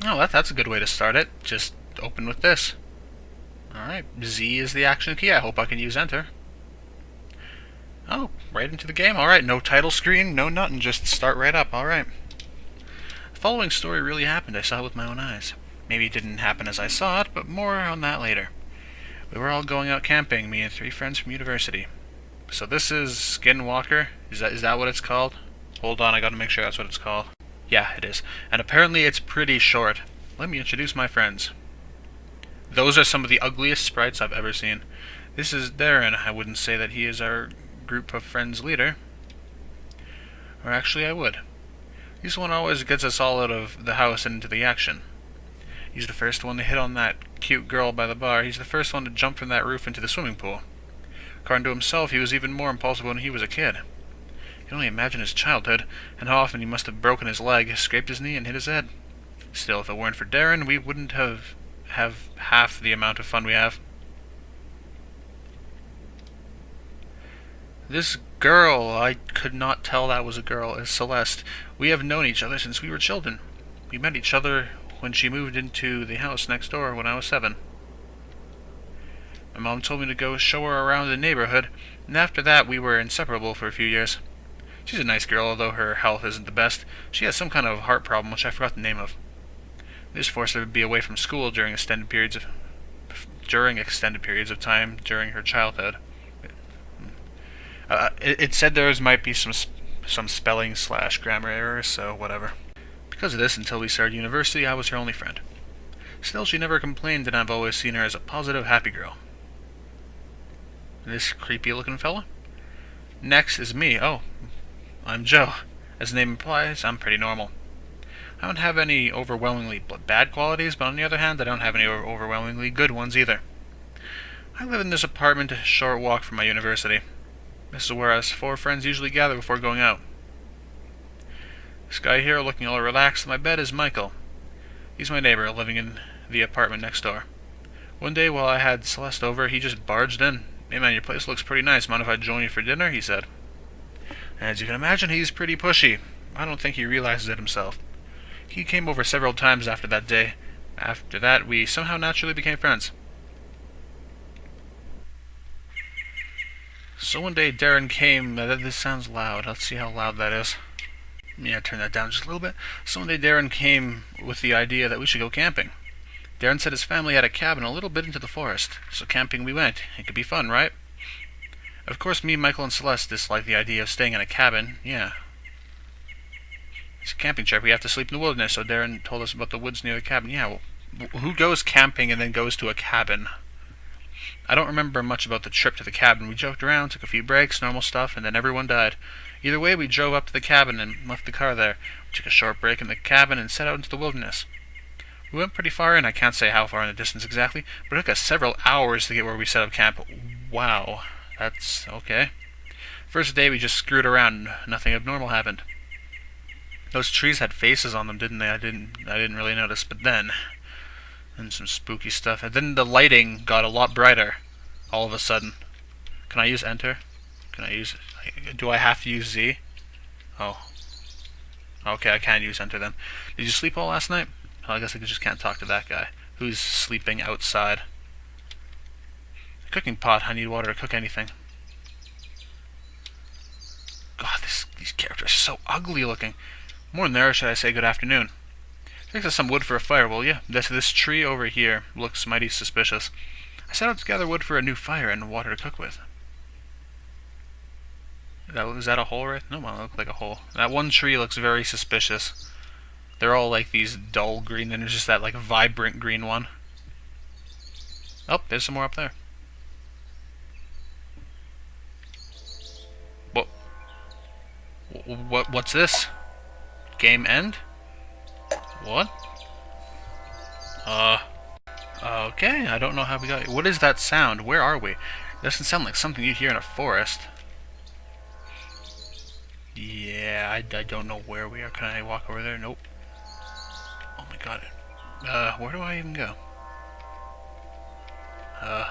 Oh, that's a good way to start it. Just open with this. Alright, Z is the action key. I hope I can use enter. Oh, right into the game. Alright, no title screen, no nothing. Just start right up. Alright. The following story really happened. I saw it with my own eyes. Maybe it didn't happen as I saw it, but more on that later. We were all going out camping, me and 3 friends from university. So this is Skinwalker? Is that what it's called? Hold on, I gotta make sure that's what it's called. Yeah, it is. And apparently it's pretty short. Let me introduce my friends. Those are some of the ugliest sprites I've ever seen. This is Darren. I wouldn't say that he is our group of friends leader. Or actually I would. He's the one who always gets us all out of the house and into the action. He's the first one to hit on that cute girl by the bar. He's the first one to jump from that roof into the swimming pool. According to himself, he was even more impulsive when he was a kid. You can only imagine his childhood, and how often he must have broken his leg, scraped his knee, and hit his head. Still, if it weren't for Darren, we wouldn't have half the amount of fun we have. This girl, I could not tell that was a girl, is Celeste. We have known each other since we were children. We met each other when she moved into the house next door when I was 7. My mom told me to go show her around the neighborhood, and after that we were inseparable for a few years. She's a nice girl, although her health isn't the best. She has some kind of heart problem, which I forgot the name of. This forced her to be away from school during extended periods of time during her childhood. It said there might be some spelling / grammar errors, so whatever. Because of this, until we started university, I was her only friend. Still, she never complained, and I've always seen her as a positive, happy girl. This creepy-looking fella? Next is me. Oh, I'm Joe. As the name implies, I'm pretty normal. I don't have any overwhelmingly bad qualities, but on the other hand, I don't have any overwhelmingly good ones either. I live in this apartment a short walk from my university. This is where us 4 friends usually gather before going out. This guy here, looking all relaxed on my bed, is Michael. He's my neighbor, living in the apartment next door. One day while I had Celeste over, he just barged in. "Hey man, your place looks pretty nice. Mind if I join you for dinner?" he said. As you can imagine, he's pretty pushy. I don't think he realizes it himself. He came over several times after that day. After that, we somehow naturally became friends. So one day Darren came. This sounds loud. Let's see how loud that is. Yeah, turn that down just a little bit. So one day Darren came with the idea that we should go camping. Darren said his family had a cabin a little bit into the forest, so camping we went. It could be fun, right? Of course, me, Michael, and Celeste disliked the idea of staying in a cabin. Yeah. It's a camping trip. We have to sleep in the wilderness, so Darren told us about the woods near the cabin. Yeah, well, who goes camping and then goes to a cabin? I don't remember much about the trip to the cabin. We joked around, took a few breaks, normal stuff, and then everyone died. Either way, we drove up to the cabin and left the car there. We took a short break in the cabin and set out into the wilderness. We went pretty far in. I can't say how far in the distance exactly, but it took us several hours to get where we set up camp. Wow. That's okay. First day we just screwed around. Nothing abnormal happened. Those trees had faces on them, didn't they? I didn't really notice, but then... And some spooky stuff. And then the lighting got a lot brighter. All of a sudden. Can I use enter? Can I use... Do I have to use Z? Oh. Okay, I can use enter then. Did you sleep all last night? Oh, I guess I just can't talk to that guy. Who's sleeping outside. A cooking pot. I need water to cook anything. God, these characters are so ugly looking. More than there, should I say good afternoon. Takes us some wood for a fire. Well, yeah, this tree over here looks mighty suspicious. I set out to gather wood for a new fire and water to cook with. Is that a hole right? No, well, it looked like a hole. That one tree looks very suspicious. They're all like these dull green, and there's just that like vibrant green one. Oh, there's some more up there. What's this? Game end? What? Okay, I don't know how we got... What is that sound? Where are we? It doesn't sound like something you'd hear in a forest. Yeah, I don't know where we are. Can I walk over there? Nope. Oh my god. Where do I even go? Oh,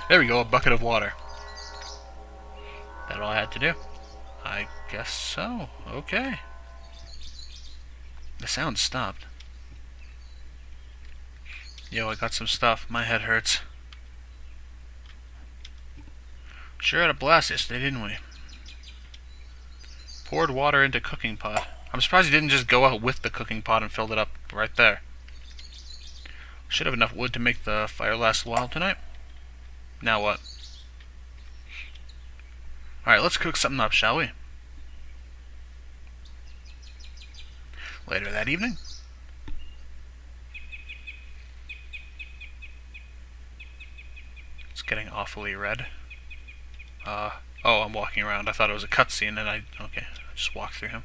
there we go, a bucket of water. That all I had to do? I guess so. Okay. The sound stopped. Yo, I got some stuff. My head hurts. Sure had a blast yesterday, didn't we? Poured water into cooking pot. I'm surprised you didn't just go out with the cooking pot and filled it up right there. Should have enough wood to make the fire last a while tonight. Now what? Alright, let's cook something up, shall we? Later that evening. It's getting awfully red. Oh, I'm walking around. I thought it was a cutscene, and okay, I just walked through him.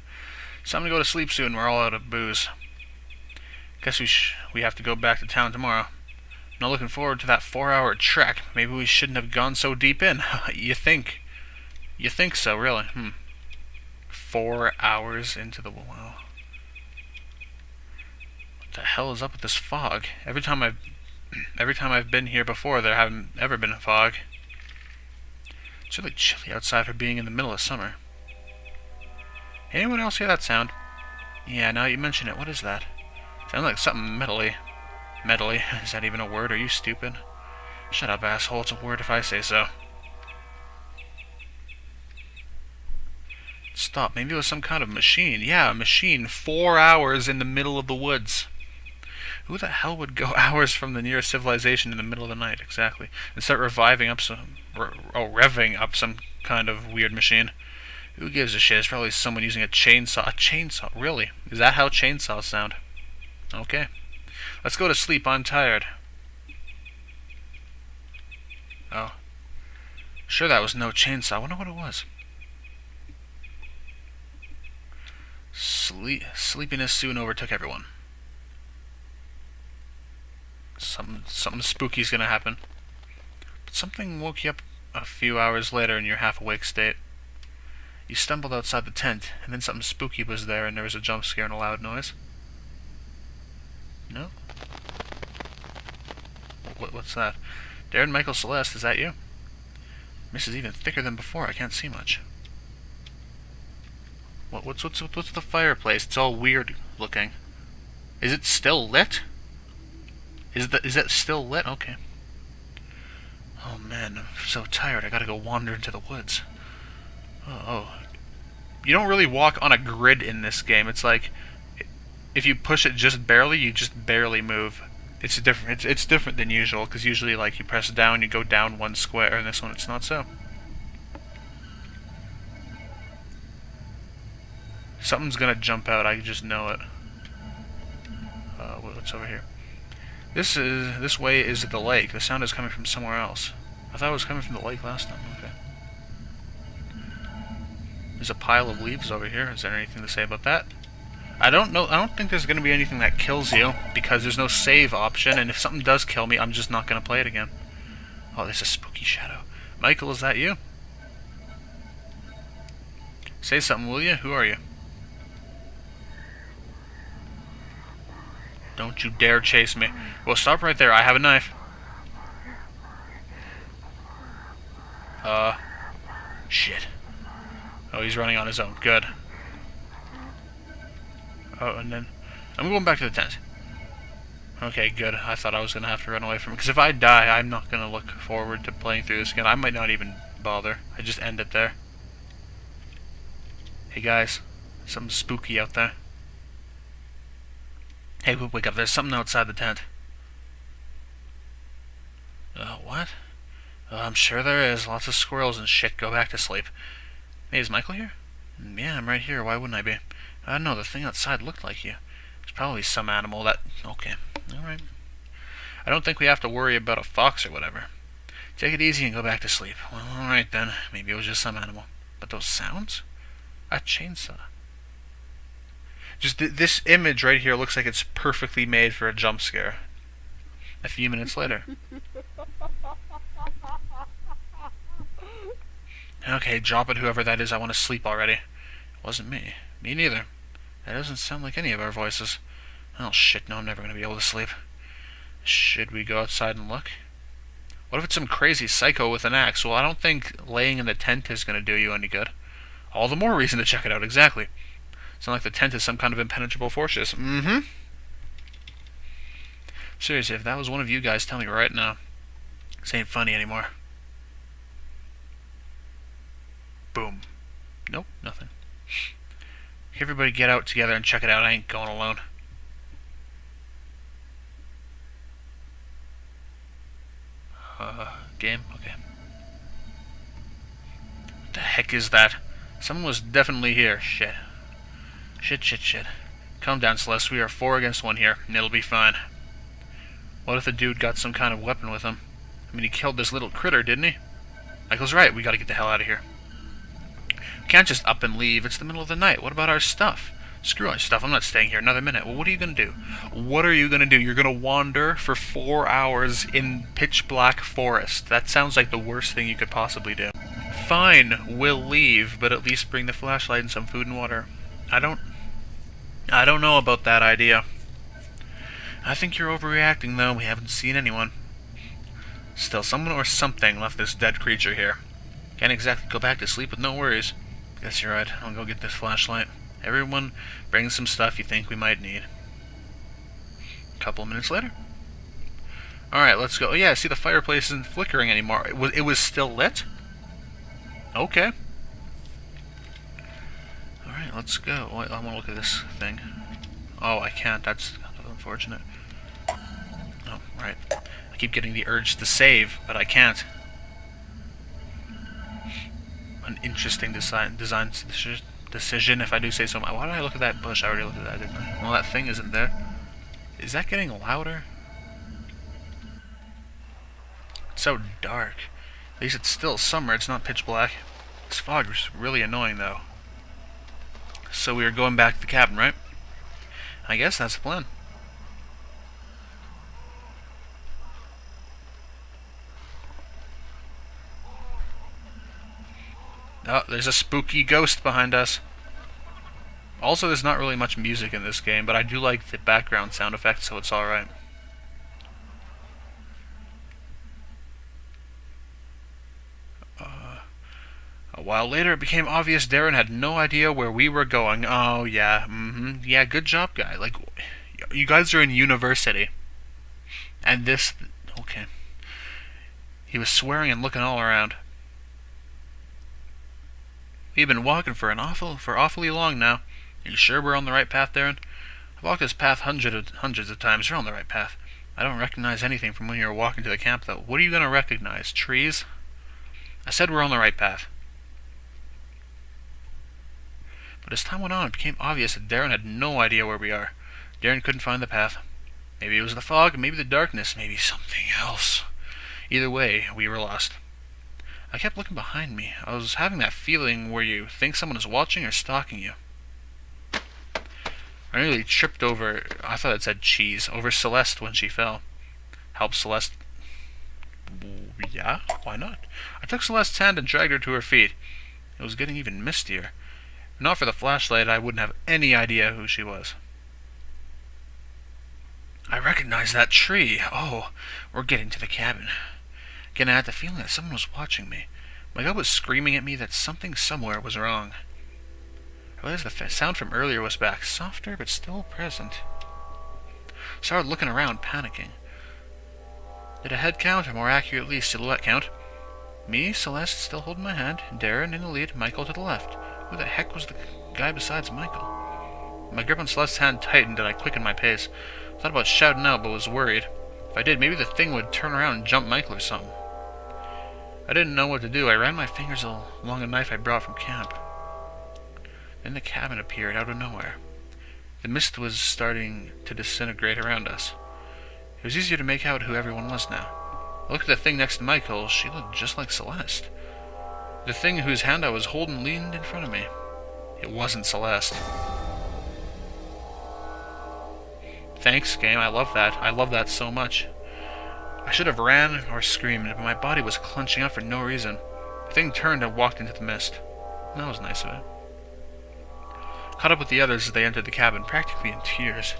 It's time to go to sleep soon. We're all out of booze. Guess we have to go back to town tomorrow. Not looking forward to that 4-hour trek. Maybe we shouldn't have gone so deep in. You think? You think so, really? 4 hours into the... Wow. What the hell is up with this fog? Every time I've been here before, there haven't ever been a fog. It's really chilly outside for being in the middle of summer. Anyone else hear that sound? Yeah, now you mention it, what is that? Sounds like something metally. Metally? Is that even a word? Are you stupid? Shut up, asshole. It's a word if I say so. Stop. Maybe it was some kind of machine. Yeah, a machine. 4 hours in the middle of the woods. Who the hell would go hours from the nearest civilization in the middle of the night? Exactly. And start revving up some kind of weird machine. Who gives a shit? It's probably someone using a chainsaw. A chainsaw? Really? Is that how chainsaws sound? Okay. Let's go to sleep. I'm tired. Oh. Sure that was no chainsaw. I wonder what it was. Sleepiness soon overtook everyone. Something spooky's gonna happen. But something woke you up a few hours later in your half-awake state. You stumbled outside the tent, and then something spooky was there, and there was a jump scare and a loud noise. No? What's that? Darren, Michael, Celeste, is that you? Mist is even thicker than before. I can't see much. What's the fireplace? It's all weird looking. Is it still lit? Is that still lit? Okay. Oh man, I'm so tired. I gotta go wander into the woods. Oh. You don't really walk on a grid in this game. It's like if you push it just barely, you just barely move. It's different. It's different than usual because usually like you press down, you go down one square, and this one it's not so. Something's gonna jump out. I just know it. What's over here? This way is the lake. The sound is coming from somewhere else. I thought it was coming from the lake last time. Okay. There's a pile of leaves over here. Is there anything to say about that? I don't know. I don't think there's going to be anything that kills you because there's no save option. And if something does kill me, I'm just not going to play it again. Oh, there's a spooky shadow. Michael, is that you? Say something, will you? Who are you? Don't you dare chase me. Well, stop right there. I have a knife. Shit. Oh, he's running on his own. Good. Oh, and then... I'm going back to the tent. Okay, good. I thought I was going to have to run away from it. Because if I die, I'm not going to look forward to playing through this again. I might not even bother. I just end it there. Hey, guys. Something spooky out there. Hey, wake up. There's something outside the tent. What? I'm sure there is. Lots of squirrels and shit. Go back to sleep. Hey, is Michael here? Yeah, I'm right here. Why wouldn't I be? I don't know. The thing outside looked like you. It's probably some animal that... Okay. Alright. I don't think we have to worry about a fox or whatever. Take it easy and go back to sleep. Well, alright then. Maybe it was just some animal. But those sounds? A chainsaw. Just this image right here looks like it's perfectly made for a jump scare. A few minutes later. Okay, drop it, whoever that is. I want to sleep already. It wasn't me. Me neither. That doesn't sound like any of our voices. Oh shit, no, I'm never going to be able to sleep. Should we go outside and look? What if it's some crazy psycho with an axe? Well, I don't think laying in the tent is going to do you any good. All the more reason to check it out, exactly. Sound like the tent is some kind of impenetrable fortress. Mm-hmm. Seriously, if that was one of you guys, tell me right now. This ain't funny anymore. Boom. Nope, nothing. Everybody get out together and check it out. I ain't going alone. Game? Okay. What the heck is that? Someone was definitely here. Shit. Shit. Calm down, Celeste. We are 4 against 1 here, and it'll be fine. What if the dude got some kind of weapon with him? I mean, he killed this little critter, didn't he? Michael's right. We gotta get the hell out of here. We can't just up and leave. It's the middle of the night. What about our stuff? Screw our stuff. I'm not staying here another minute. Well, what are you gonna do? What are you gonna do? You're gonna wander for 4 hours in pitch black forest. That sounds like the worst thing you could possibly do. Fine, we'll leave, but at least bring the flashlight and some food and water. I don't know about that idea. I think you're overreacting, though. We haven't seen anyone. Still, someone or something left this dead creature here. Can't exactly go back to sleep with no worries. Guess you're right. I'll go get this flashlight. Everyone, bring some stuff you think we might need. A couple of minutes later. Alright, let's go. Oh, yeah, see, the fireplace isn't flickering anymore. It was still lit? Okay. Alright, let's go. I want to look at this thing. Oh, I can't. That's kind of unfortunate. Oh, right. I keep getting the urge to save, but I can't. An interesting design decision, if I do say so. Why did I look at that bush? I already looked at that, didn't I? Well, that thing isn't there. Is that getting louder? It's so dark. At least it's still summer. It's not pitch black. This fog is really annoying, though. So we are going back to the cabin, right? I guess that's the plan. Oh, there's a spooky ghost behind us. Also, there's not really much music in this game, but I do like the background sound effects, so it's alright. A while later, it became obvious Darren had no idea where we were going. Oh, yeah, yeah, good job, guy. Like, you guys are in university. And this... Okay. He was swearing and looking all around. We've been walking for awfully long now. Are you sure we're on the right path, Darren? I've walked this path hundreds of times. You're on the right path. I don't recognize anything from when you were walking to the camp, though. What are you going to recognize? Trees? I said we're on the right path. But as time went on, it became obvious that Darren had no idea where we are. Darren couldn't find the path. Maybe it was the fog, maybe the darkness, maybe something else. Either way, we were lost. I kept looking behind me. I was having that feeling where you think someone is watching or stalking you. I nearly tripped over, I thought it said cheese, over Celeste when she fell. Help Celeste. Yeah, why not? I took Celeste's hand and dragged her to her feet. It was getting even mistier. If not for the flashlight, I wouldn't have any idea who she was. I recognize that tree. Oh, we're getting to the cabin. Again, I had the feeling that someone was watching me. My gut was screaming at me that something somewhere was wrong. I realized the sound from earlier was back, softer but still present. I started looking around, panicking. Did a head count, or more accurately, silhouette count? Me, Celeste, still holding my hand, Darren in the lead, Michael to the left. Who the heck was the guy besides Michael? My grip on Celeste's hand tightened and I quickened my pace. I thought about shouting out, but was worried. If I did, maybe the thing would turn around and jump Michael or something. I didn't know what to do. I ran my fingers along a knife I brought from camp. Then the cabin appeared out of nowhere. The mist was starting to disintegrate around us. It was easier to make out who everyone was now. I looked at the thing next to Michael. She looked just like Celeste. The thing whose hand I was holding leaned in front of me. It wasn't Celeste. Thanks, game. I love that. I love that so much. I should have ran or screamed, but my body was clenching up for no reason. The thing turned and walked into the mist. That was nice of it. Caught up with the others as they entered the cabin, practically in tears.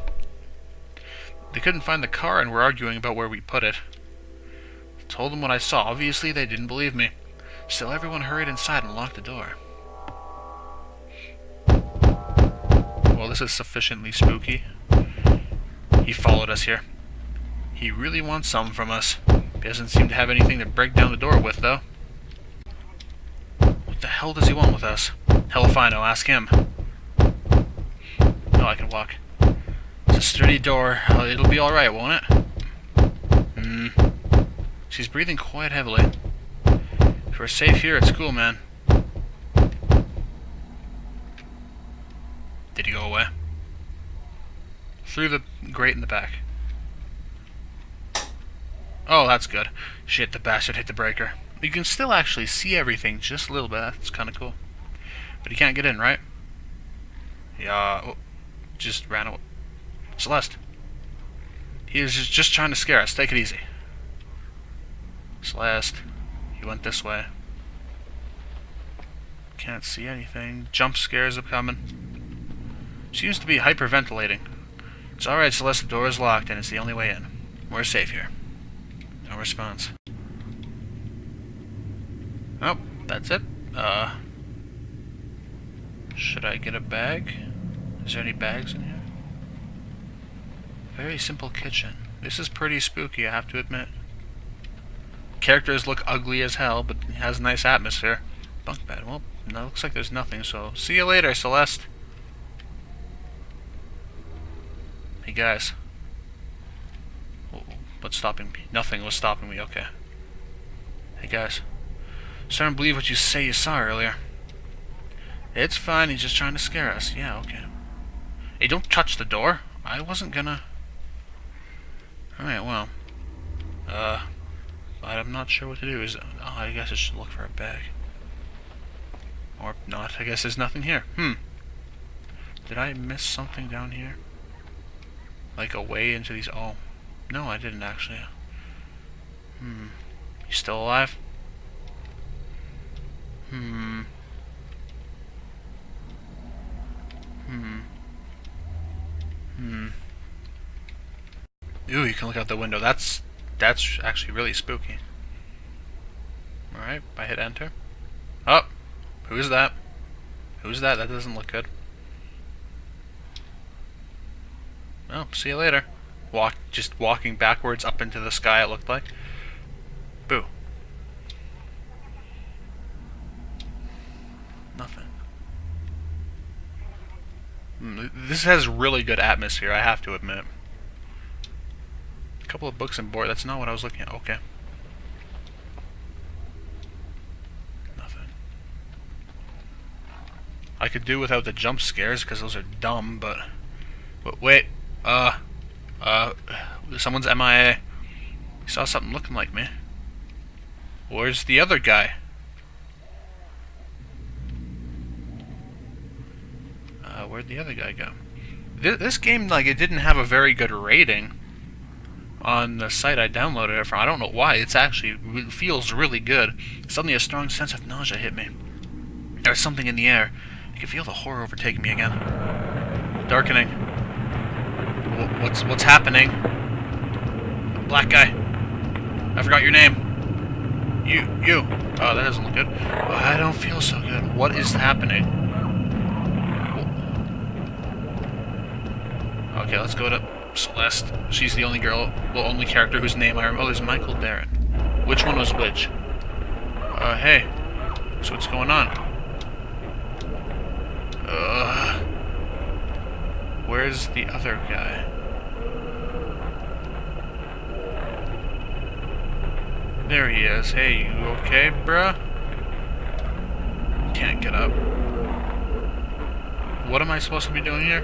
They couldn't find the car and were arguing about where we put it. I told them what I saw. Obviously, they didn't believe me. Still, everyone hurried inside and locked the door. Well, this is sufficiently spooky. He followed us here. He really wants some from us. He doesn't seem to have anything to break down the door with, though. What the hell does he want with us? Hell if I know, ask him. Oh, I can walk. It's a sturdy door. It'll be alright, won't it? She's breathing quite heavily. If we're safe here, it's cool, man. Did he go away? Through the grate in the back. Oh, that's good. Shit, the bastard hit the breaker. You can still actually see everything just a little bit. That's kind of cool. But he can't get in, right? Yeah. Oh, just ran away. Celeste. He is just trying to scare us. Take it easy. Celeste. He went this way. Can't see anything. Jump scares are coming. Seems to be hyperventilating. It's alright, Celeste. The door is locked and it's the only way in. We're safe here. No response. Oh, that's it. Should I get a bag? Is there any bags in here? Very simple kitchen. This is pretty spooky, I have to admit. Characters look ugly as hell, but it has a nice atmosphere. Bunk bed. Well, no, looks like there's nothing, so see you later, Celeste. Hey, guys. What's stopping me? Nothing was stopping me, okay. Hey, guys. Starting to believe what you say you saw earlier. It's fine, he's just trying to scare us. Yeah, okay. Hey, don't touch the door. I wasn't gonna... Alright, well. I'm not sure what to do. I guess I should look for a bag. Or not. I guess there's nothing here. Did I miss something down here? Like a way into these... Oh. No, I didn't actually. You still alive? Ooh, you can look out the window. That's actually really spooky. Alright, I hit enter. Oh! Who's that? Who's that? That doesn't look good. Well, see you later. Just walking backwards up into the sky, it looked like. Boo. Nothing. This has really good atmosphere, I have to admit. A couple of books and board. That's not what I was looking at. Okay. Nothing. I could do without the jump scares because those are dumb, but wait. Someone's MIA. He saw something looking like me. Where's the other guy? Where'd the other guy go? This game, like, it didn't have a very good rating on the site I downloaded it from. I don't know why. It feels really good. Suddenly a strong sense of nausea hit me. There's something in the air. I can feel the horror overtaking me again. Darkening. What's happening? Black guy. I forgot your name. You. Oh, that doesn't look good. Oh, I don't feel so good. What is happening? Okay, let's go to Celeste. She's the only only character whose name I remember. Oh, there's Michael Barrett. Which one was which? Hey. So what's going on? Where's the other guy? There he is. Hey, you okay, bruh? Can't get up. What am I supposed to be doing here?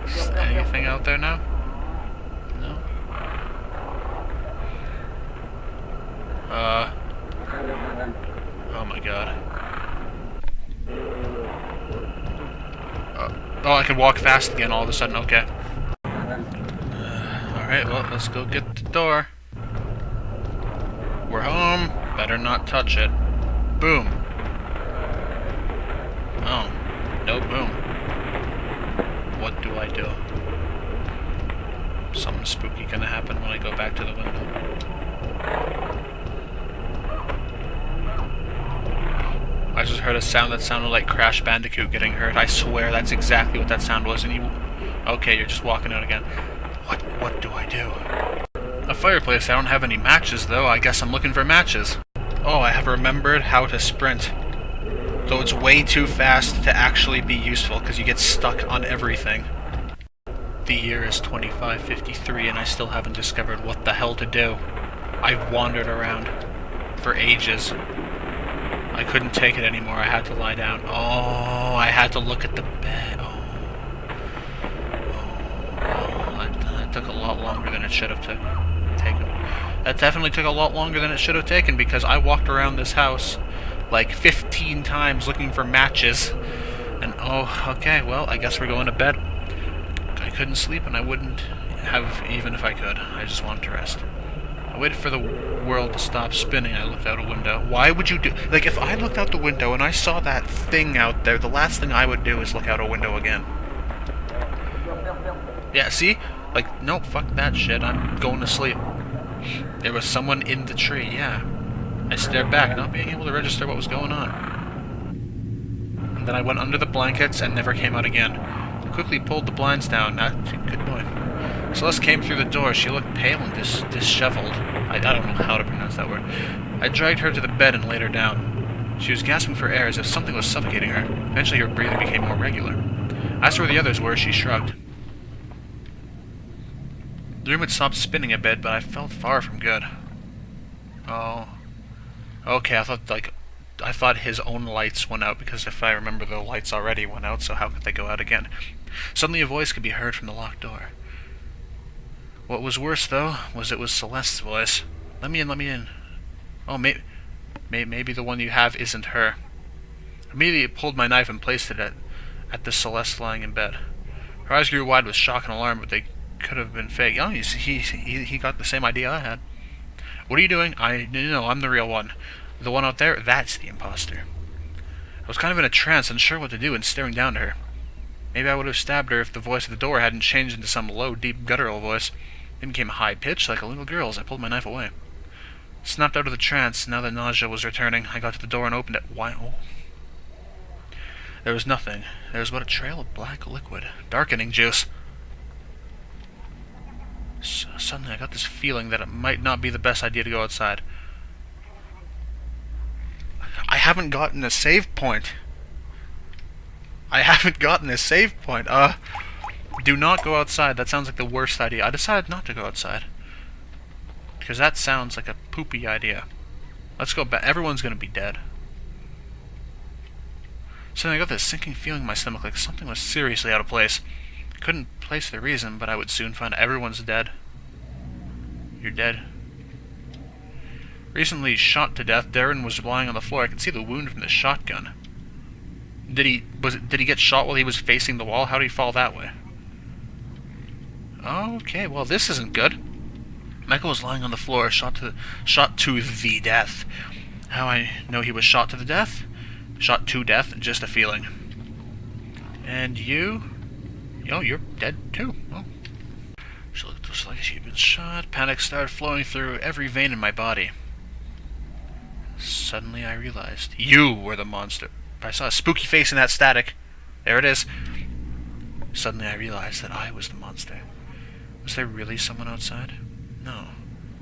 Is anything out there now? No? Oh my god. Oh, I can walk fast again all of a sudden, okay. Alright, well, let's go get the door. We're home. Better not touch it. Boom. Oh. No boom. What do I do? Something spooky gonna happen when I go back to the window. I just heard a sound that sounded like Crash Bandicoot getting hurt. I swear that's exactly what that sound was, and you... Okay, you're just walking out again. What do I do? A fireplace. I don't have any matches, though. I guess I'm looking for matches. Oh, I have remembered how to sprint. Though it's way too fast to actually be useful, because you get stuck on everything. The year is 2553, and I still haven't discovered what the hell to do. I've wandered around for ages. I couldn't take it anymore. I had to lie down. Oh, I had to look at the bed. That took a lot longer than it should have taken. That definitely took a lot longer than it should have taken, because I walked around this house like 15 times looking for matches. And oh, okay, well, I guess we're going to bed. I couldn't sleep, and I wouldn't have even if I could. I just wanted to rest. I waited for the world to stop spinning. I looked out a window. Why would you do... Like, if I looked out the window and I saw that thing out there, the last thing I would do is look out a window again. Yeah, see? Like, no, fuck that shit. I'm going to sleep. There was someone in the tree, yeah. I stared back, not being able to register what was going on. And then I went under the blankets and never came out again. I quickly pulled the blinds down. Good boy. Celeste came through the door. She looked pale and disheveled. I don't know how to pronounce that word. I dragged her to the bed and laid her down. She was gasping for air as if something was suffocating her. Eventually her breathing became more regular. I asked her where the others were. She shrugged. The room had stopped spinning a bit, but I felt far from good. Oh. Okay, I thought his own lights went out, because if I remember, the lights already went out, so how could they go out again? Suddenly a voice could be heard from the locked door. What was worse, though, was it was Celeste's voice. Let me in. Oh, maybe the one you have isn't her. I immediately pulled my knife and placed it at the Celeste lying in bed. Her eyes grew wide with shock and alarm, but they could have been fake. Oh, he got the same idea I had. What are you doing? No, I'm the real one. The one out there, that's the imposter. I was kind of in a trance, unsure what to do, and staring down to her. Maybe I would have stabbed her if the voice at the door hadn't changed into some low, deep, guttural voice. It became high-pitched, like a little girl's. I pulled my knife away. Snapped out of the trance. Now the nausea was returning. I got to the door and opened it. Why? Oh. There was nothing. There was but a trail of black liquid. Darkening juice. Suddenly I got this feeling that it might not be the best idea to go outside. I haven't gotten a save point. Do not go outside. That sounds like the worst idea. I decided not to go outside. Because that sounds like a poopy idea. Let's go back. Everyone's going to be dead. Suddenly I got this sinking feeling in my stomach, like something was seriously out of place. Couldn't place the reason, but I would soon find out. Everyone's dead. You're dead. Recently shot to death, Darren was lying on the floor. I could see the wound from the shotgun. Did he get shot while he was facing the wall? How did he fall that way? Okay, well this isn't good. Michael was lying on the floor, shot to the death. How I know he was shot to the death? Shot to death, just a feeling. And you? Oh, you're dead too. Oh. She looked just like she'd been shot. Panic started flowing through every vein in my body. Suddenly I realized you were the monster. I saw a spooky face in that static. There it is. Suddenly I realized that I was the monster. Was there really someone outside? No.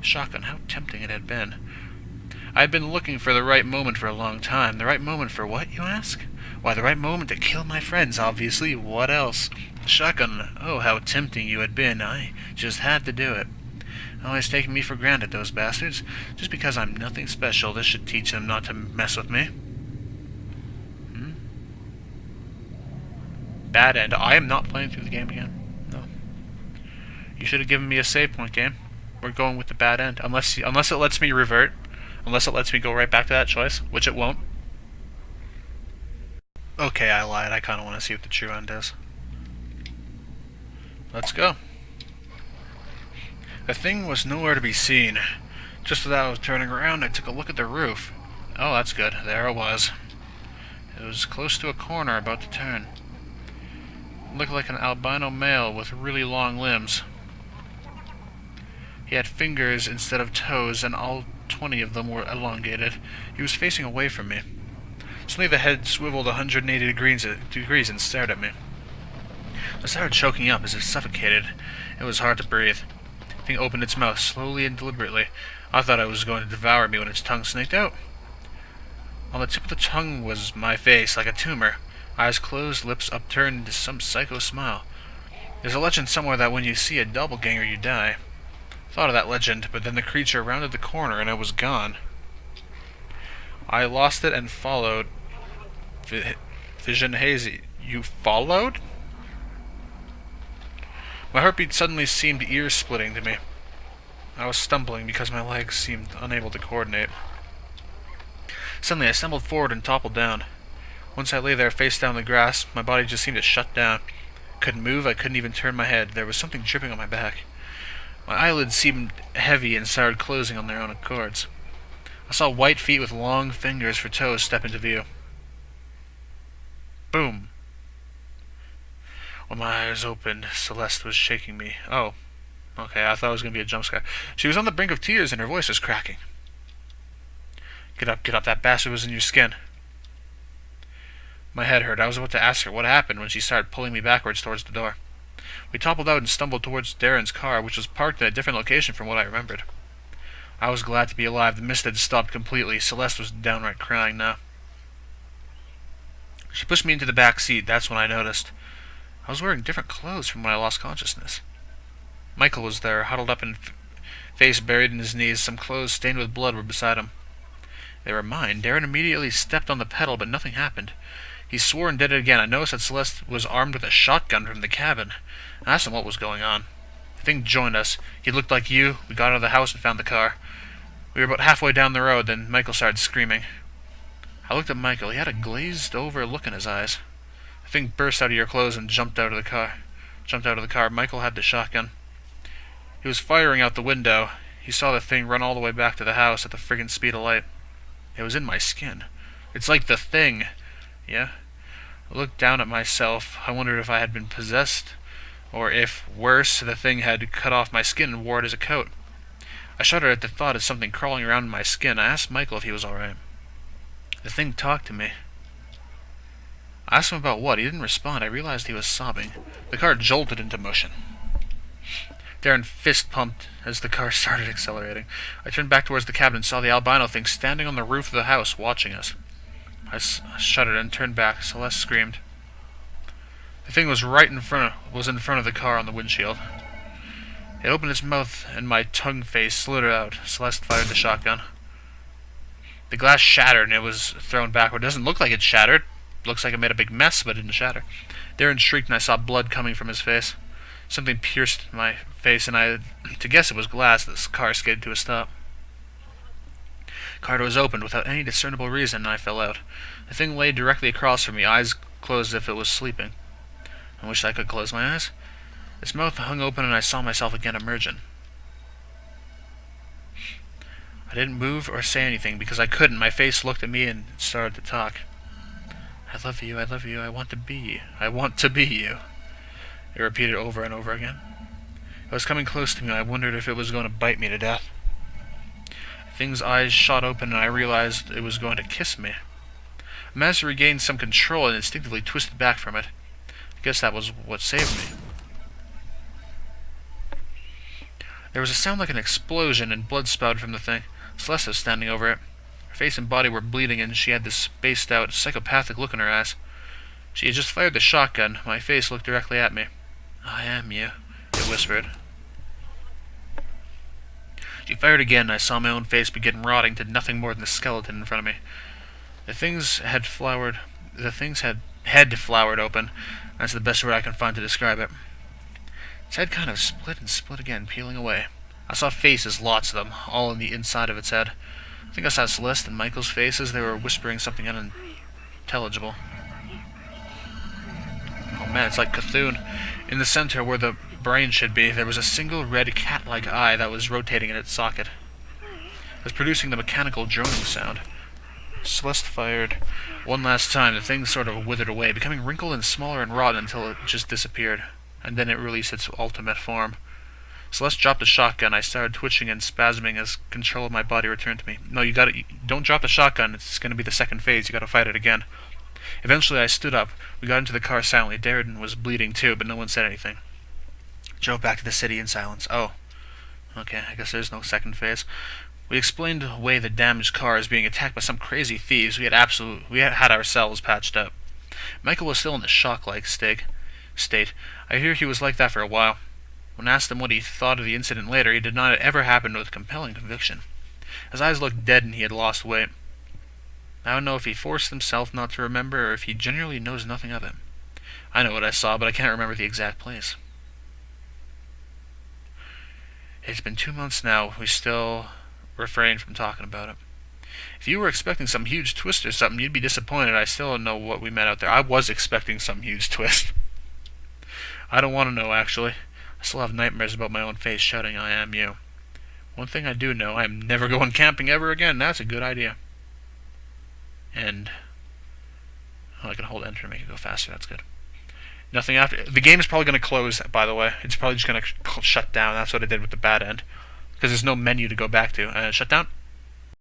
Shotgun, how tempting it had been. I had been looking for the right moment for a long time. The right moment for what, you ask? Why, the right moment to kill my friends, obviously. What else? Shotgun, oh, how tempting you had been. I just had to do it. Always taking me for granted, those bastards. Just because I'm nothing special, this should teach them not to mess with me. Bad end. I am not playing through the game again. No. You should have given me a save point, game. We're going with the bad end. Unless it lets me revert. Unless it lets me go right back to that choice, which it won't. Okay, I lied. I kind of want to see what the true end is. Let's go. The thing was nowhere to be seen. Just as I was turning around, I took a look at the roof. Oh, that's good. There it was. It was close to a corner about to turn. It looked like an albino male with really long limbs. He had fingers instead of toes, and all 20 of them were elongated. He was facing away from me. Suddenly the head swiveled 180 degrees and stared at me. I started choking up as if suffocated. It was hard to breathe. The thing opened its mouth slowly and deliberately. I thought it was going to devour me when its tongue snaked out. On the tip of the tongue was my face, like a tumor. Eyes closed, lips upturned into some psycho smile. There's a legend somewhere that when you see a doppelganger, you die. Thought of that legend, but then the creature rounded the corner and it was gone. I lost it and followed. Vision hazy. You followed? My heartbeat suddenly seemed ear-splitting to me. I was stumbling because my legs seemed unable to coordinate. Suddenly I stumbled forward and toppled down. Once I lay there face down in the grass, my body just seemed to shut down. Couldn't move, I couldn't even turn my head. There was something dripping on my back. My eyelids seemed heavy and started closing on their own accords. I saw white feet with long fingers for toes step into view. Boom. When my eyes opened, Celeste was shaking me. Oh, okay, I thought it was going to be a jump scare. She was on the brink of tears and her voice was cracking. Get up, that bastard was in your skin. My head hurt. I was about to ask her what happened when she started pulling me backwards towards the door. We toppled out and stumbled towards Darren's car, which was parked in a different location from what I remembered. I was glad to be alive. The mist had stopped completely. Celeste was downright crying now. She pushed me into the back seat. That's when I noticed. I was wearing different clothes from when I lost consciousness. Michael was there, huddled up and face buried in his knees. Some clothes stained with blood were beside him. They were mine. Darren immediately stepped on the pedal, but nothing happened. He swore and did it again. I noticed that Celeste was armed with a shotgun from the cabin. I asked him what was going on. The thing joined us. He looked like you. We got out of the house and found the car. We were about halfway down the road, then Michael started screaming. I looked at Michael. He had a glazed-over look in his eyes. The thing burst out of your clothes and jumped out of the car. Michael had the shotgun. He was firing out the window. He saw the thing run all the way back to the house at the friggin' speed of light. It was in my skin. It's like the thing. Yeah? I looked down at myself. I wondered if I had been possessed, or if, worse, the thing had cut off my skin and wore it as a coat. I shuddered at the thought of something crawling around in my skin. I asked Michael if he was alright. The thing talked to me. I asked him about what. He didn't respond. I realized he was sobbing. The car jolted into motion. Darren fist-pumped as the car started accelerating. I turned back towards the cabin and saw the albino thing standing on the roof of the house, watching us. I shuddered and turned back. Celeste screamed. The thing was in front of the car on the windshield. It opened its mouth and my tongue face slithered out. Celeste fired the shotgun. The glass shattered and it was thrown backward. It doesn't look like it shattered. It looks like it made a big mess, but it didn't shatter. Darren shrieked and I saw blood coming from his face. Something pierced my face and to guess it was glass, this car skidded to a stop. Car doors opened without any discernible reason and I fell out. The thing lay directly across from me, eyes closed as if it was sleeping. I wished I could close my eyes. Its mouth hung open and I saw myself again emerging. I didn't move or say anything because I couldn't. My face looked at me and started to talk. I love you, I want to be you. It repeated over and over again. It was coming close to me and I wondered if it was going to bite me to death. The thing's eyes shot open and I realized it was going to kiss me. I managed to regain some control and instinctively twisted back from it. I guess that was what saved me. There was a sound like an explosion and blood spouted from the thing. Celeste was standing over it. Her face and body were bleeding and she had this spaced-out, psychopathic look in her eyes. She had just fired the shotgun. My face looked directly at me. I am you, it whispered. She fired again and I saw my own face begin rotting to nothing more than a skeleton in front of me. The things had head flowered open. That's the best word I can find to describe it. Its head kind of split and split again, peeling away. I saw faces, lots of them, all in the inside of its head. I think I saw Celeste and Michael's faces. They were whispering something unintelligible. Oh man, it's like Cthulhu. In the center, where the brain should be, there was a single red cat-like eye that was rotating in its socket. It was producing the mechanical droning sound. Celeste fired one last time. The thing sort of withered away, becoming wrinkled and smaller and rotten until it just disappeared. And then it released its ultimate form. Celeste dropped the shotgun. I started twitching and spasming as control of my body returned to me. No, you gotta... Don't drop the shotgun. It's gonna be the second phase. You gotta fight it again. Eventually, I stood up. We got into the car silently. Darren was bleeding too, but no one said anything. Drove back to the city in silence. Oh. Okay, I guess there's no second phase. We explained away the damaged car as being attacked by some crazy thieves. We had ourselves patched up. Michael was still in the shock-like state. I hear he was like that for a while. When asked him what he thought of the incident later, he did not ever happen with compelling conviction. His eyes looked dead and he had lost weight. I don't know if he forced himself not to remember or if he genuinely knows nothing of it. I know what I saw, but I can't remember the exact place. It's been 2 months now. We still refrain from talking about it. If you were expecting some huge twist or something, you'd be disappointed. I still don't know what we met out there. I was expecting some huge twist. I don't want to know, actually. I still have nightmares about my own face shouting, I am you. One thing I do know, I am never going camping ever again. That's a good idea. And... oh, I can hold enter to make it go faster. That's good. Nothing after... The game is probably going to close, by the way. It's probably just going to shut down. That's what it did with the bad end. Because there's no menu to go back to. Shut down.